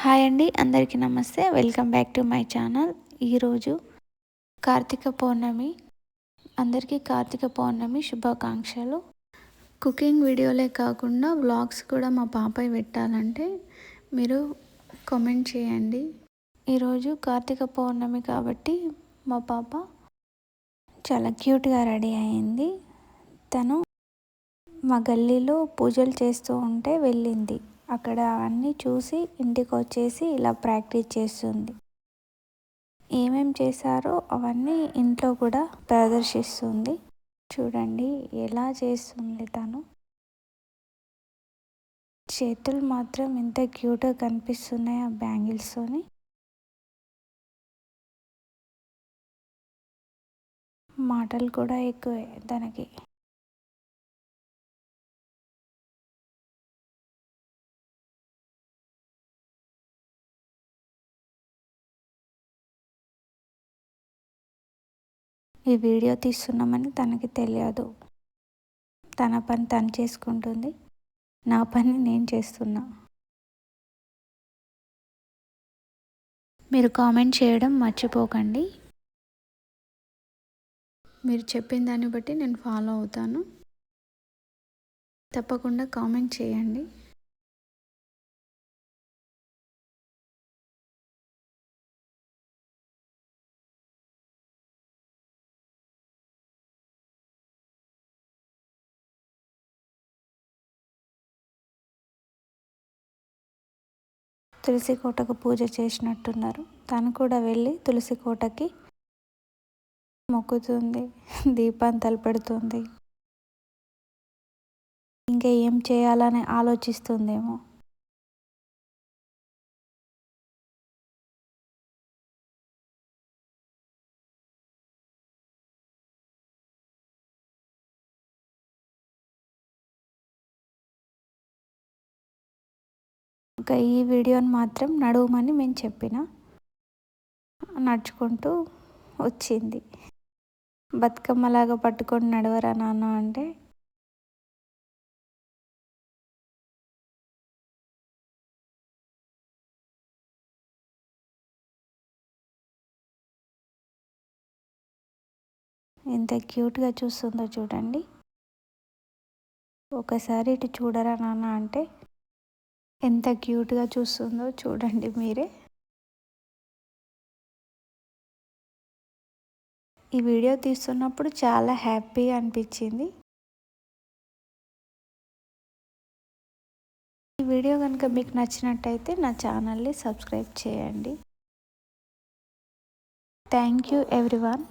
Hi అండి, అందరికీ నమస్తే. Welcome back to my channel. ఈరోజు కార్తీక పౌర్ణమి. అందరికీ కార్తీక పౌర్ణమి శుభాకాంక్షలు. కుకింగ్ వీడియోలే కాకుండా వ్లాగ్స్ కూడా మా పాపయ్య పెట్టాలంటే మీరు కామెంట్ చేయండి. ఈరోజు కార్తీక పౌర్ణమి కాబట్టి మా పాప చాలా క్యూట్గా రెడీ అయింది. తను మా గల్లీలో పూజలు చేస్తూ ఉంటే వెళ్ళింది. అక్కడ అవన్నీ చూసి ఇంటికి వచ్చేసి ఇలా ప్రాక్టీస్ చేస్తుంది. ఏమేం చేశారో అవన్నీ ఇంట్లో కూడా ప్రదర్శిస్తుంది. చూడండి ఎలా చేస్తుంది తను. చేతులు మాత్రం ఎంత క్యూట్గా కనిపిస్తున్నాయి ఆ బ్యాంగిల్స్తోని. మాటలు కూడా ఎక్కువే తనకి. ఈ వీడియో తీస్తున్నామని తనకి తెలియదు. తన పని తను చేసుకుంటుంది, నా పని నేను చేస్తున్నా. మీరు కామెంట్ చేయడం మర్చిపోకండి. మీరు చెప్పిన దాన్ని బట్టి నేను ఫాలో అవుతాను. తప్పకుండా కామెంట్ చేయండి. తులసి కోటకు పూజ చేసినట్టున్నారు. తను కూడా వెళ్ళి తులసి కోటకి మొక్కుతుంది, దీపం తలపెడుతుంది. ఇంకా ఏం చేయాలని ఆలోచిస్తుందేమో. ఇంకా ఈ వీడియోని మాత్రం నడవమని మేము చెప్పిన నడుచుకుంటూ వచ్చింది. బతుకమ్మలాగా పట్టుకొని నడవరా నాన్న అంటే ఎంత క్యూట్గా చూస్తుందో చూడండి. ఒకసారి ఇటు చూడరా నాన్న అంటే ఎంత క్యూట్గా చూస్తుందో చూడండి మీరే. ఈ వీడియో తీస్తున్నప్పుడు చాలా హ్యాపీగా అనిపించింది. ఈ వీడియో కనుక మీకు నచ్చినట్టయితే నా ఛానల్ని సబ్స్క్రైబ్ చేయండి. Thank you everyone.